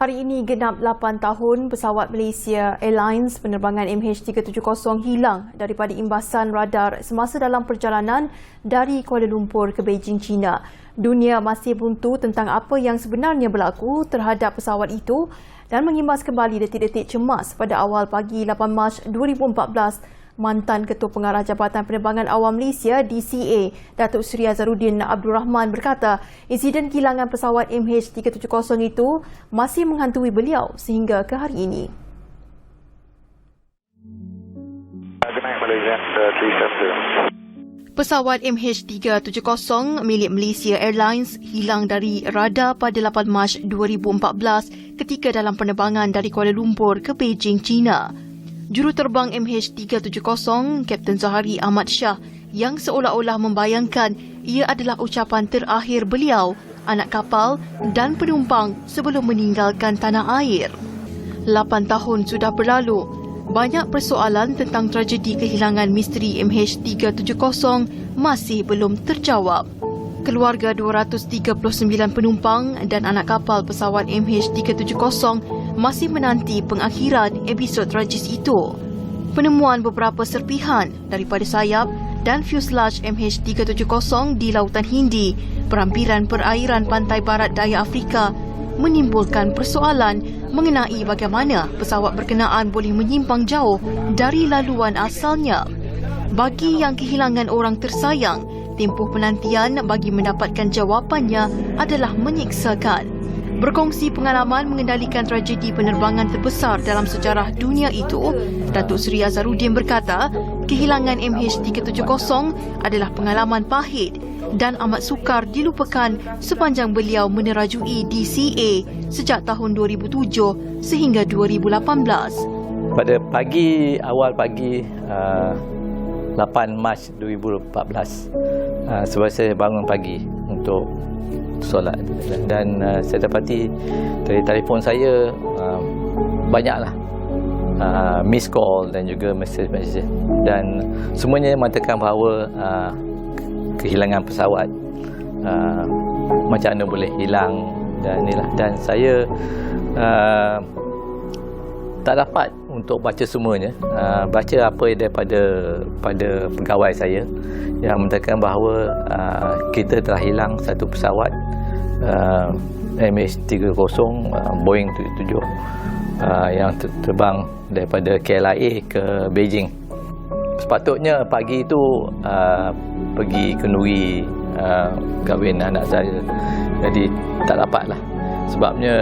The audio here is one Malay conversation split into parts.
Hari ini genap 8 tahun pesawat Malaysia Airlines penerbangan MH370 hilang daripada imbasan radar semasa dalam perjalanan dari Kuala Lumpur ke Beijing, China. Dunia masih buntu tentang apa yang sebenarnya berlaku terhadap pesawat itu dan mengimbas kembali detik-detik cemas pada awal pagi 8 Mac 2014. Mantan Ketua Pengarah Jabatan Penerbangan Awam Malaysia DCA, Datuk Seri Azharuddin Abdul Rahman berkata, insiden kehilangan pesawat MH370 itu masih menghantui beliau sehingga ke hari ini. Pesawat MH370 milik Malaysia Airlines hilang dari radar pada 8 Mac 2014 ketika dalam penerbangan dari Kuala Lumpur ke Beijing, China. Juruterbang MH370, Kapten Zahari Ahmad Shah, yang seolah-olah membayangkan ia adalah ucapan terakhir beliau, anak kapal dan penumpang sebelum meninggalkan tanah air. 8 tahun sudah berlalu. Banyak persoalan tentang tragedi kehilangan misteri MH370 masih belum terjawab. Keluarga 239 penumpang dan anak kapal pesawat MH370 masih menanti pengakhiran episod tragis itu. Penemuan beberapa serpihan daripada sayap dan fuselage MH370 di Lautan Hindi, perampiran perairan pantai barat daya Afrika, menimbulkan persoalan mengenai bagaimana pesawat berkenaan boleh menyimpang jauh dari laluan asalnya. Bagi yang kehilangan orang tersayang, tempoh penantian bagi mendapatkan jawapannya adalah menyiksakan. Berkongsi pengalaman mengendalikan tragedi penerbangan terbesar dalam sejarah dunia itu, Datuk Seri Azharuddin berkata, kehilangan MH370 adalah pengalaman pahit dan amat sukar dilupakan sepanjang beliau menerajui DCA sejak tahun 2007 sehingga 2018. Pada awal pagi 8 Mac 2014, sebab saya bangun pagi untuk solat dan saya dapati dari telefon saya banyaklah miss call dan juga message dan semuanya mengatakan bahawa kehilangan pesawat macam mana boleh hilang dan inilah, dan saya tak dapat untuk baca semuanya, baca apa daripada pegawai saya yang mengatakan bahawa kita telah hilang satu pesawat MH370 Boeing 77 yang terbang daripada KLIA ke Beijing. Sepatutnya pagi itu pergi kenduri kahwin anak saya, jadi tak dapatlah. Sebabnya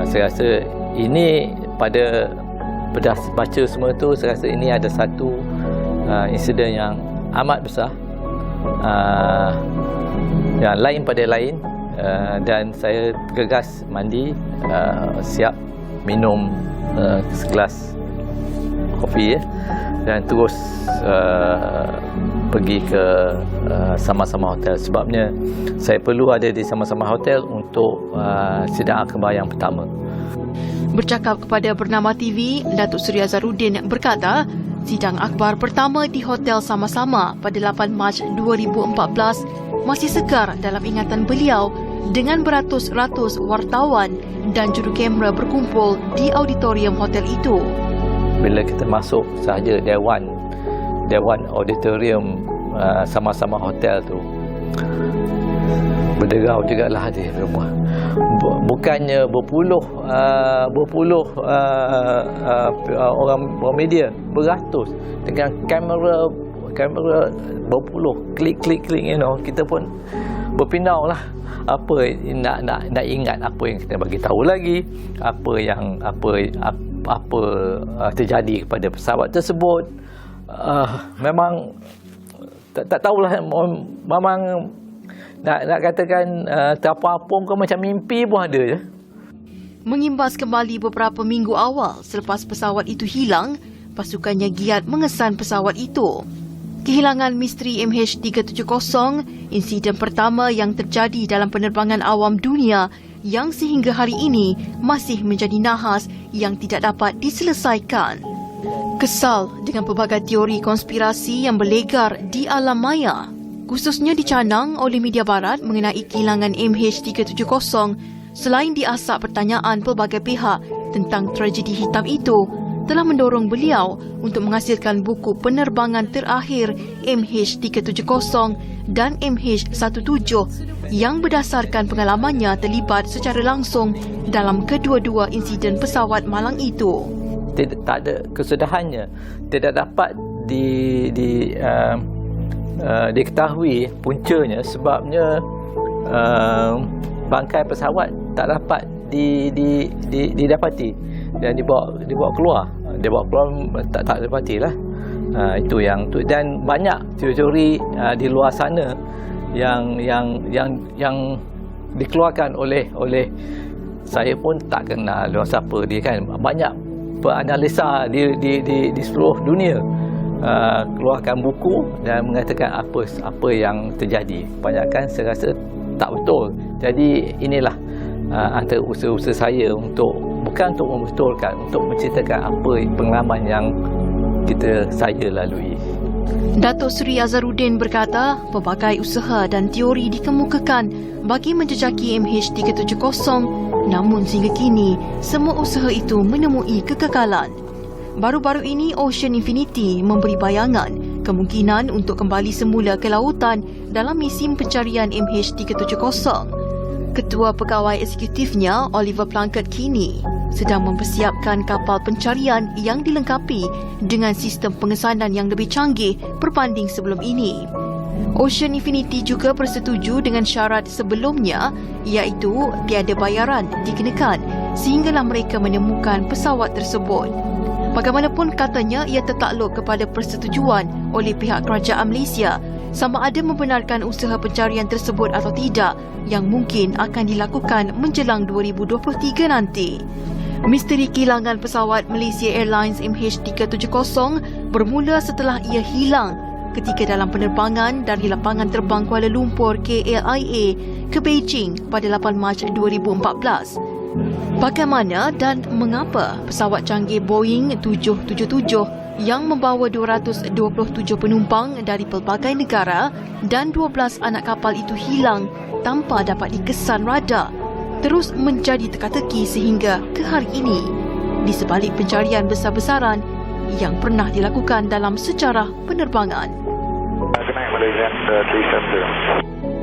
saya rasa ini pada baca semua tu, saya rasa ini ada satu insiden yang amat besar, yang lain pada lain, dan saya gegas mandi, siap minum segelas kopi dan terus pergi ke Sama-Sama Hotel. Sebabnya saya perlu ada di Sama-Sama Hotel untuk sidang akhbar yang pertama. Bercakap kepada Bernama TV, Datuk Seri Azharuddin berkata, sidang akhbar pertama di Hotel Sama-Sama pada 8 Mac 2014 masih segar dalam ingatan beliau dengan beratus-ratus wartawan dan jurukamera berkumpul di auditorium hotel itu. Bila kita masuk sahaja Dewan Auditorium Sama-Sama Hotel tu, berderau jugalah di rumah. Bukannya berpuluh orang media, beratus dengan kamera berpuluh, klik, kita pun berpindau lah. Apa nak ingat apa yang kita bagi tahu lagi, apa terjadi kepada pesawat tersebut. Memang tak tahulah, memang nak katakan terapung-apung ke macam mimpi pun ada je. Mengimbas kembali beberapa minggu awal selepas pesawat itu hilang, pasukannya giat mengesan pesawat itu. Kehilangan misteri MH370, insiden pertama yang terjadi dalam penerbangan awam dunia yang sehingga hari ini masih menjadi nahas yang tidak dapat diselesaikan. Kesal dengan pelbagai teori konspirasi yang berlegar di alam maya, khususnya dicanang oleh media barat mengenai kehilangan MH370, selain diasak pertanyaan pelbagai pihak tentang tragedi hitam itu, telah mendorong beliau untuk menghasilkan buku penerbangan terakhir MH370 dan MH17 yang berdasarkan pengalamannya terlibat secara langsung dalam kedua-dua insiden pesawat malang itu. Tak ada kesudahannya, tidak dapat diketahui puncanya sebabnya bangkai pesawat tak dapat didapati dan dibawa keluar tak dapatilah. Itu yang tu, dan banyak teori di luar sana yang dikeluarkan oleh saya pun tak kenal siapa dia kan. Banyak penganalisa di seluruh dunia keluarkan buku dan mengatakan apa yang terjadi. Kebanyakan saya rasa tak betul. Jadi inilah antara usaha-usaha saya bukan untuk membetulkan, untuk menceritakan apa pengalaman yang saya lalui. Datuk Seri Azharuddin berkata, pelbagai usaha dan teori dikemukakan bagi menjejaki MH370, namun sehingga kini semua usaha itu menemui kekekalan. Baru-baru ini Ocean Infinity memberi bayangan kemungkinan untuk kembali semula ke lautan dalam misi pencarian MH370. Ketua Pegawai Eksekutifnya, Oliver Plunkett, kini sedang mempersiapkan kapal pencarian yang dilengkapi dengan sistem pengesanan yang lebih canggih berbanding sebelum ini. Ocean Infinity juga bersetuju dengan syarat sebelumnya, iaitu tiada bayaran dikenakan sehinggalah mereka menemukan pesawat tersebut. Bagaimanapun katanya ia tertakluk kepada persetujuan oleh pihak kerajaan Malaysia sama ada membenarkan usaha pencarian tersebut atau tidak yang mungkin akan dilakukan menjelang 2023 nanti. Misteri kehilangan pesawat Malaysia Airlines MH370 bermula setelah ia hilang ketika dalam penerbangan dari lapangan terbang Kuala Lumpur KLIA ke Beijing pada 8 Mac 2014. Bagaimana dan mengapa pesawat canggih Boeing 777 yang membawa 227 penumpang dari pelbagai negara dan 12 anak kapal itu hilang tanpa dapat dikesan radar terus menjadi teka-teki sehingga ke hari ini di sebalik pencarian besar-besaran yang pernah dilakukan dalam sejarah penerbangan. Good night, Malaysia 370.